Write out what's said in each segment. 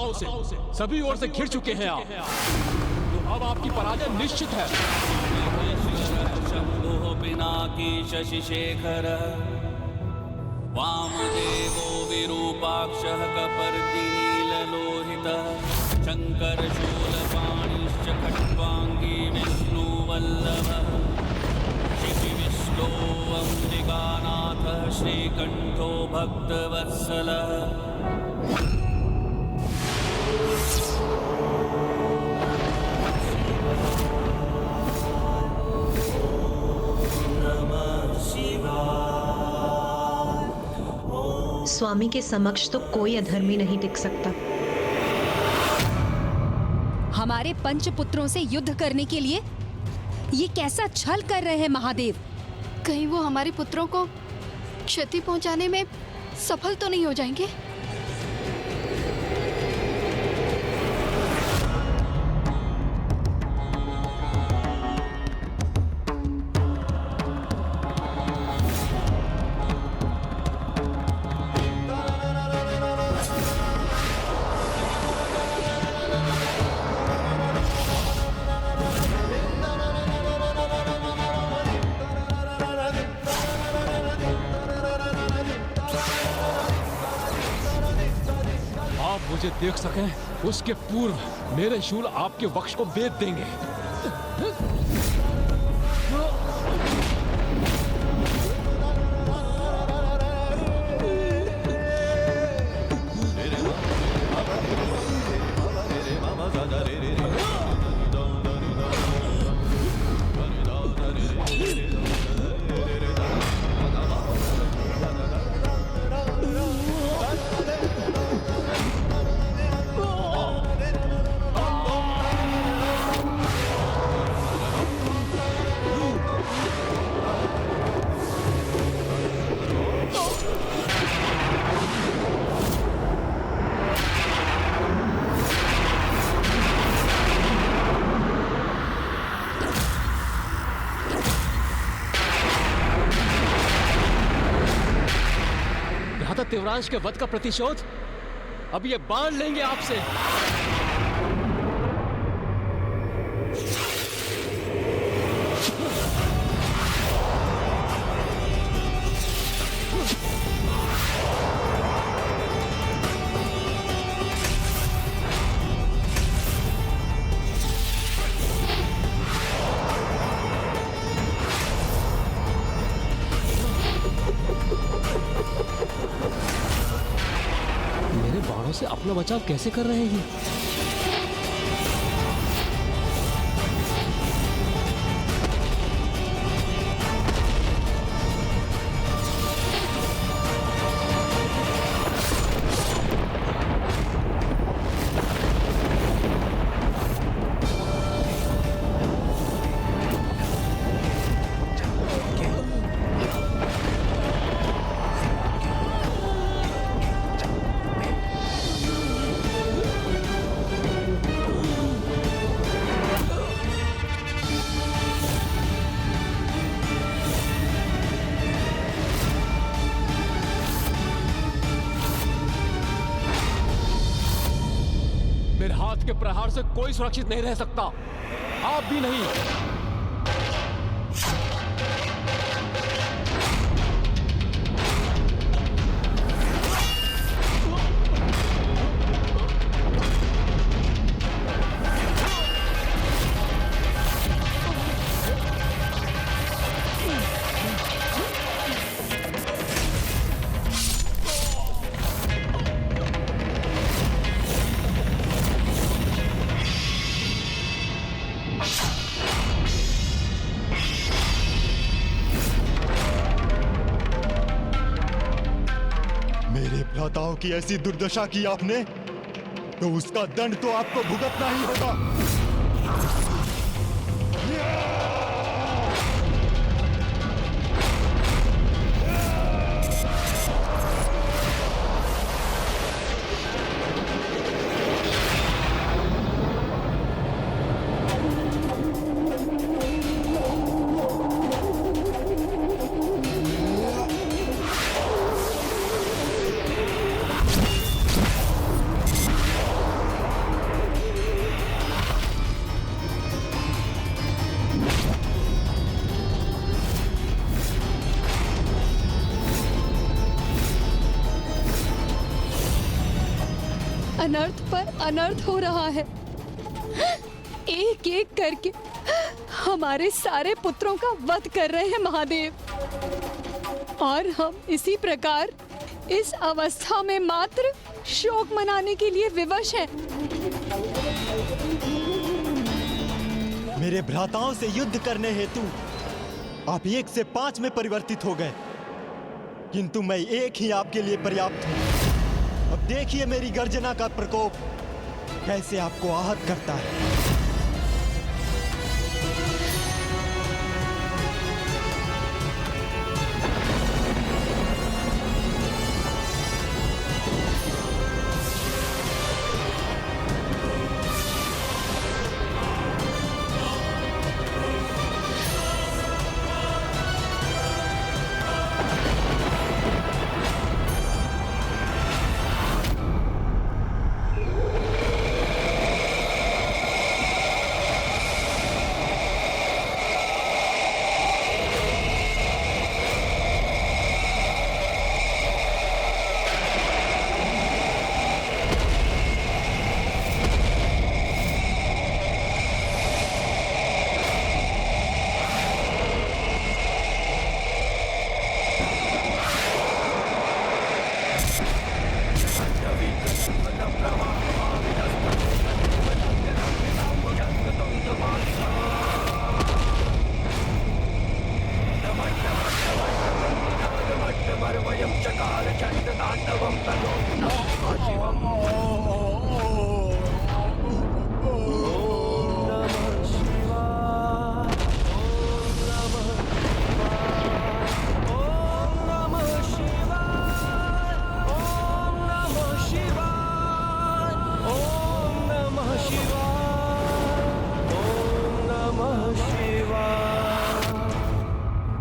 उसे। सभी ओर से घिर चुके हैं आप, तो अब आपकी पराजय निश्चित है। शंभुः पिनाकी शशिशेखरः वामदेवो विरूपाक्षः कपर्दी नीललोहितः शङ्करशूलपाणिश्च खट्वाङ्गी विष्णुवल्लभः शिशिविष्टो अम्बिकानाथः श्रीकण्ठो भक्तवत्सलः। स्वामी के समक्ष तो कोई अधर्मी नहीं टिक सकता। हमारे पंचपुत्रों से युद्ध करने के लिए ये कैसा छल कर रहे हैं महादेव? कहीं वो हमारे पुत्रों को क्षति पहुंचाने में सफल तो नहीं हो जाएंगे? मुझे देख सकें उसके पूर्व मेरे शूल आपके वक्ष को भेद देंगे। देवरांश के वध का प्रतिशोध अब ये बांध लेंगे आपसे। से अपना बचाव कैसे कर रहे हैं ये? हाथ के प्रहार से कोई सुरक्षित नहीं रह सकता, आप भी नहीं। भ्राताओं की ऐसी दुर्दशा की आपने, तो उसका दंड तो आपको भुगतना ही होगा। अनर्थ पर अनर्थ हो रहा है। एक एक करके हमारे सारे पुत्रों का वध कर रहे हैं महादेव, और हम इसी प्रकार इस अवस्था में मात्र शोक मनाने के लिए विवश हैं। मेरे भ्राताओं से युद्ध करने हेतु आप 1 से 5 में परिवर्तित हो गए, किंतु मैं एक ही आपके लिए पर्याप्त हूं। अब देखिए मेरी गर्जना का प्रकोप कैसे आपको आहत करता है।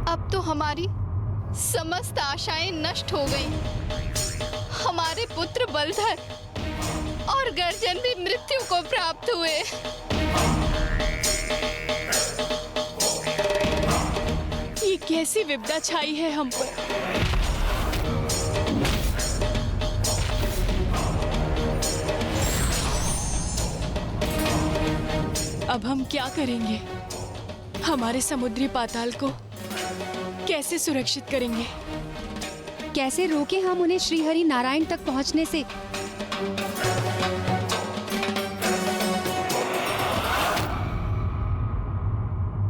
अब तो हमारी समस्त आशाएं नष्ट हो गईं। हमारे पुत्र बलधर और गर्जन भी मृत्यु को प्राप्त हुए। ये कैसी विपदा छाई है हम पर। अब हम क्या करेंगे? हमारे समुद्री पाताल को कैसे सुरक्षित करेंगे? कैसे रोके हम उन्हें श्री हरि नारायण तक पहुंचने से?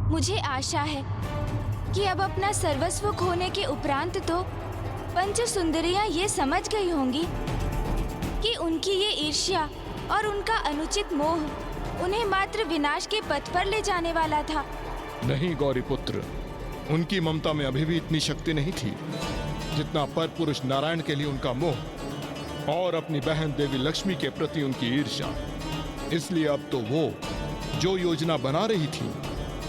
मुझे आशा है कि अब अपना सर्वस्व खोने के उपरांत तो पंच सुंदरियां ये समझ गई होंगी कि उनकी ये ईर्ष्या और उनका अनुचित मोह उन्हें मात्र विनाश के पथ पर ले जाने वाला था। नहीं गौरी पुत्र, उनकी ममता में अभी भी इतनी शक्ति नहीं थी जितना पर पुरुष नारायण के लिए उनका मोह और अपनी बहन देवी लक्ष्मी के प्रति उनकी ईर्ष्या। इसलिए अब तो वो जो योजना बना रही थी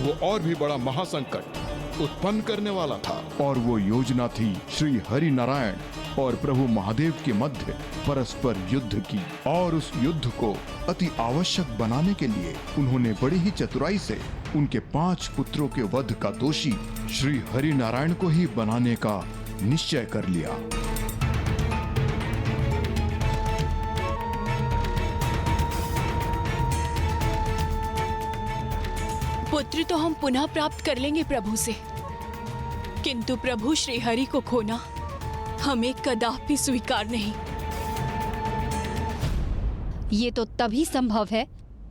वो और भी बड़ा महासंकट उत्पन्न करने वाला था। और वो योजना थी श्री हरि नारायण और प्रभु महादेव के मध्य परस्पर युद्ध की। और उस युद्ध को अति आवश्यक बनाने के लिए उन्होंने बड़ी ही चतुराई से उनके 5 पुत्रों के वध का दोषी श्री हरि नारायण को ही बनाने का निश्चय कर लिया। पुत्र तो हम पुनः प्राप्त कर लेंगे प्रभु से, किंतु प्रभु श्री हरि को खोना हमें कदापि स्वीकार नहीं। ये तो तभी संभव है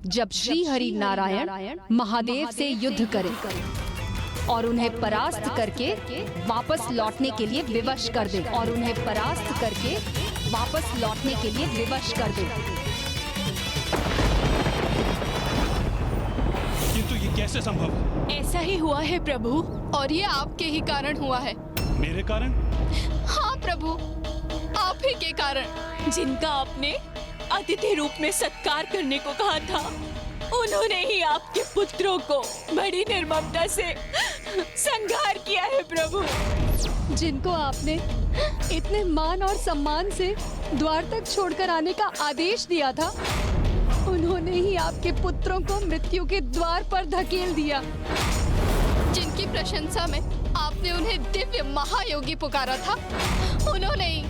जब श्री हरि नारायण महादेव से युद्ध करें और उन्हें परास्त करके वापस लौटने के लिए विवश कर दें। और उन्हें परास्त करके वापस लौटने के लिए विवश कर दें। किंतु ये कैसे संभव है? ऐसा ही हुआ है प्रभु। और ये आपके ही कारण हुआ है। मेरे कारण? हाँ प्रभु, आप ही के कारण। जिनका आपने अतिथि रूप में सत्कार करने को कहा था, उन्होंने ही आपके पुत्रों को बड़ी निर्ममता से संहार किया है प्रभु। जिनको आपने इतने मान और सम्मान से द्वार तक छोड़कर आने का आदेश दिया था, उन्होंने ही आपके पुत्रों को मृत्यु के द्वार पर धकेल दिया। जिनकी प्रशंसा में आपने उन्हें दिव्य महायोगी पुकारा था, उन्होंने ही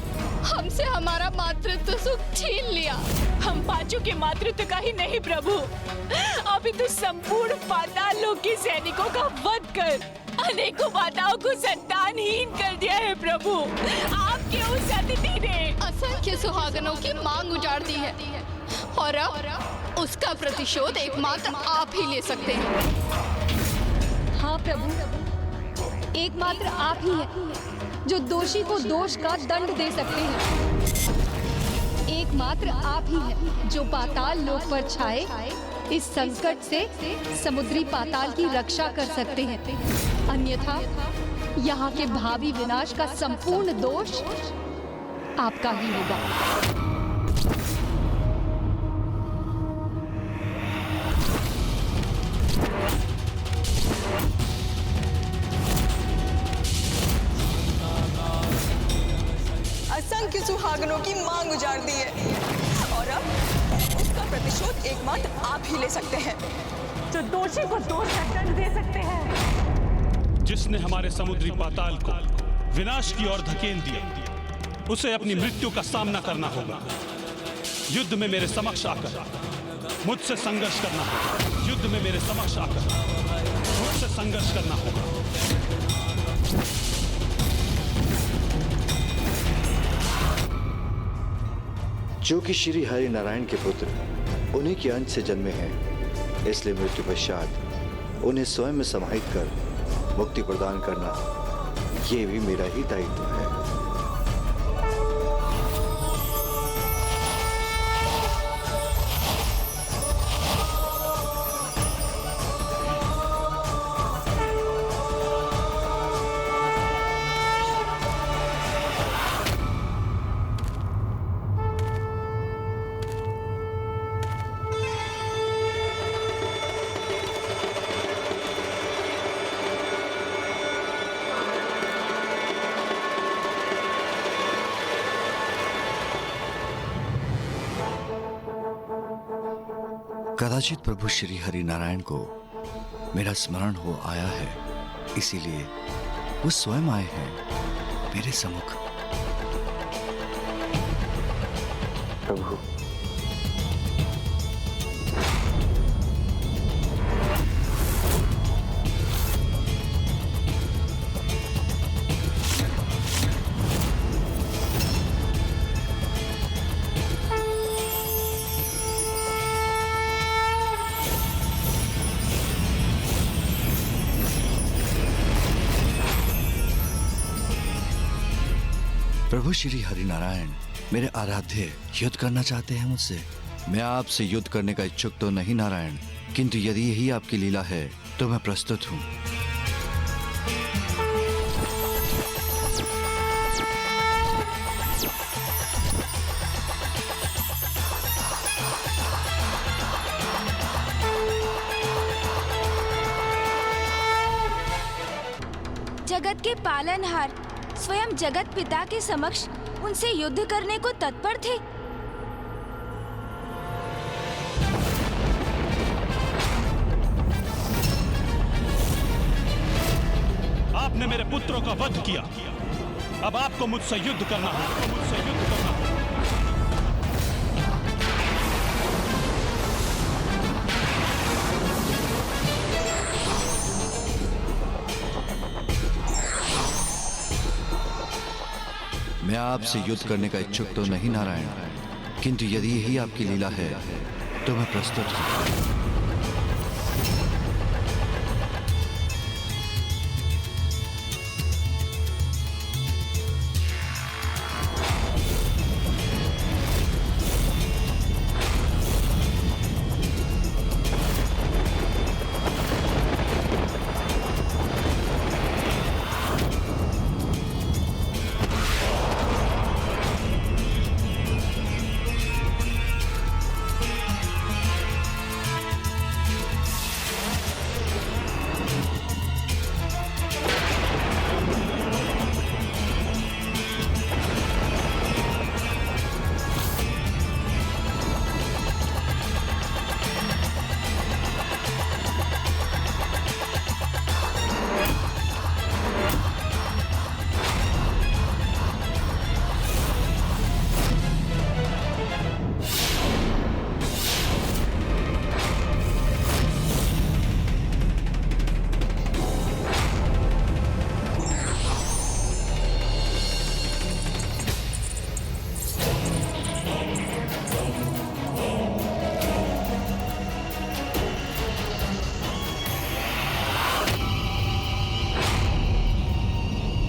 हमसे हमारा मातृत्व सुख छीन लिया। हम पांचों के मातृत्व का ही नहीं प्रभु, अभी तो संपूर्ण पाताल लोक के सैनिकों का वध कर अनेकों माताओं को संतानहीन कर दिया है प्रभु। आपके उस अतिथि ने असंख्य सुहागनों की मांग उजाड़ दी है और अब उसका प्रतिशोध एकमात्र आप ही ले सकते हैं। हाँ प्रभु, एकमात्र आप ही हैं जो दोषी को दोष का दंड दे सकते हैं। एकमात्र आप ही हैं जो पाताल लोक पर छाए इस संकट से समुद्री पाताल की रक्षा कर सकते हैं। अन्यथा यहाँ के भावी विनाश का संपूर्ण दोष आपका ही होगा। असंख्य सुहागनों की मांग उजाड़ दी है और अब उसका प्रतिशोध एकमात्र आप ही ले सकते हैं, जो दोषी को दोष का दंड दे सकते हैं। जिसने हमारे समुद्री पाताल को विनाश की ओर धकेल दिया, उसे अपनी मृत्यु का सामना करना होगा। युद्ध में मेरे समक्ष आकर मुझसे संघर्ष करना होगा। युद्ध में मेरे समक्ष आकर मुझसे संघर्ष करना होगा। जो कि श्री हरि नारायण के पुत्र उन्हीं के अंश से जन्मे हैं, इसलिए मृत्यु पश्चात उन्हें स्वयं में समाहित कर मुक्ति प्रदान करना ये भी मेरा ही दायित्व है। कदाचित प्रभु श्री हरि नारायण को मेरा स्मरण हो आया है, इसीलिए वो स्वयं आए हैं मेरे सम्मुख। प्रभु, प्रभु श्री हरि नारायण मेरे आराध्य युद्ध करना चाहते हैं मुझसे। मैं आपसे युद्ध करने का इच्छुक तो नहीं नारायण, किंतु यदि यही आपकी लीला है तो मैं प्रस्तुत हूं। जगत के पालनहार स्वयं जगत पिता के समक्ष उनसे युद्ध करने को तत्पर थे। आपने मेरे पुत्रों का वध किया, अब आपको मुझसे युद्ध करना है। मुझसे युद्ध करना है। मैं आपसे युद्ध करने का इच्छुक तो नहीं नारायण, किंतु यदि यही आपकी लीला है तो मैं प्रस्तुत हूं।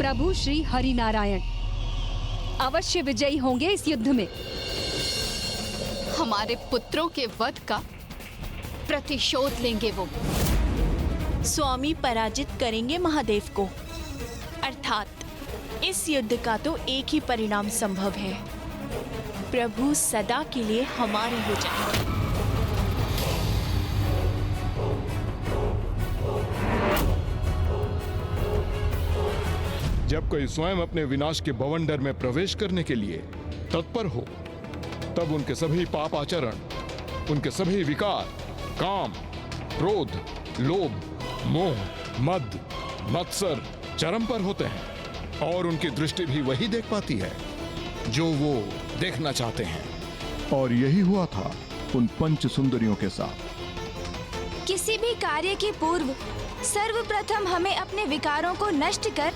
प्रभु श्री हरि नारायण अवश्य विजयी होंगे इस युद्ध में। हमारे पुत्रों के वध का प्रतिशोध लेंगे वो। स्वामी पराजित करेंगे महादेव को, अर्थात इस युद्ध का तो एक ही परिणाम संभव है, प्रभु सदा के लिए हमारे हो जाएंगे। जब कोई स्वयं अपने विनाश के बवंडर में प्रवेश करने के लिए तत्पर हो, तब उनके सभी पाप आचरण, उनके सभी विकार, काम, क्रोध, लोभ, मोह, मद, मत्सर चरम पर होते हैं और उनकी दृष्टि भी वही देख पाती है जो वो देखना चाहते हैं। और यही हुआ था उन पंच सुंदरियों के साथ। किसी भी कार्य के पूर्व सर्वप्रथम हमें अपने विकारों को नष्ट कर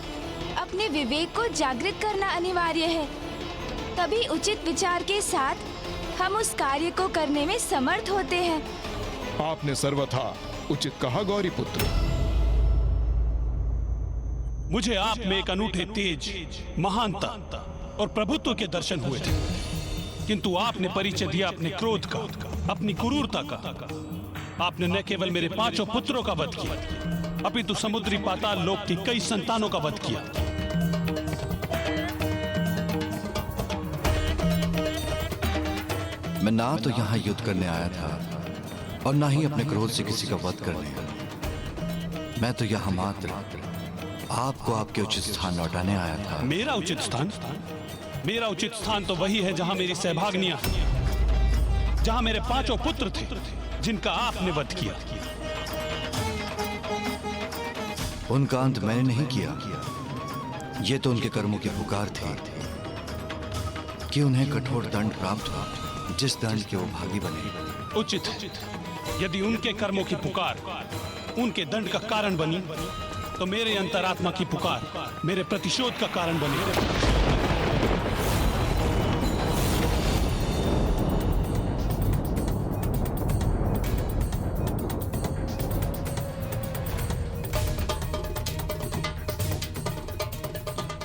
अपने विवेक को जागृत करना अनिवार्य है। तभी उचित विचार के साथ हम उस कार्य को करने में समर्थ होते हैं। आपने सर्वथा उचित कहा गौरी पुत्र। मुझे आप में एक अनूठे तेज, महानता और प्रभुत्व के दर्शन हुए थे, किंतु आपने परिचय दिया अपने क्रोध का, अपनी क्रूरता का। आपने न केवल मेरे 5 पुत्रों का वध किया, अपितु समुद्री पाताल लोक की कई संतानों का वध किया। मैं ना तो यहाँ युद्ध करने आया था और ना ही अपने क्रोध से किसी का वध करने। मैं तो यहाँ मात्र आपको आपके उचित स्थान लौटाने आया था। मेरा उचित स्थान? मेरा उचित स्थान तो वही है जहाँ मेरी सहभागिनियां, जहाँ मेरे 5 पुत्र थे जिनका आपने वध किया। उनका अंत मैंने नहीं किया, ये तो उनके कर्मों की पुकार थी कि उन्हें कठोर दंड प्राप्त हुआ, जिस दंड के वो भागी बने। उचित है। यदि उनके कर्मों की पुकार उनके दंड का कारण बनी, तो मेरे अंतरात्मा की पुकार मेरे प्रतिशोध का कारण बनी।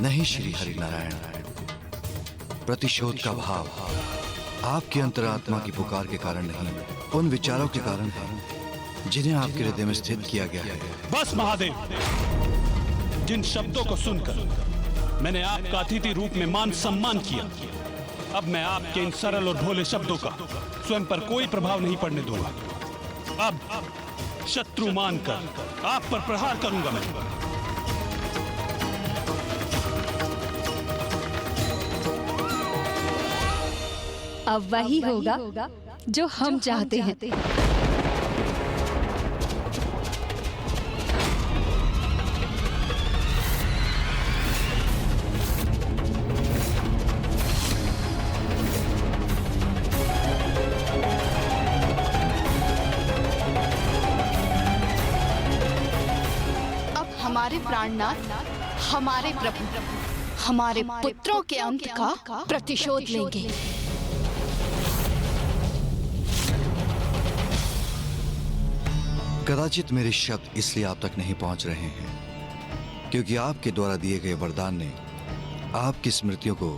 नहीं श्री हरि नारायण, प्रतिशोध का भाव आपकी अंतरात्मा की पुकार के कारण नहीं, उन विचारों के कारण है जिन्हें आपके हृदय में स्थित किया गया है। बस महादेव, जिन शब्दों को सुनकर मैंने आपका अतिथि रूप में मान सम्मान किया, अब मैं आपके इन सरल और भोले शब्दों का स्वयं पर कोई प्रभाव नहीं पड़ने दूंगा। अब शत्रु मानकर आप पर प्रहार करूंगा मैं। अब वही होगा जो हम चाहते हैं। अब हमारे प्राणनाथ, हमारे प्रभु, हमारे पुत्रों के अंत का प्रतिशोध लेंगे। कदाचित मेरे शब्द इसलिए आप तक नहीं पहुंच रहे हैं क्योंकि आपके द्वारा दिए गए वरदान ने आपकी स्मृतियों को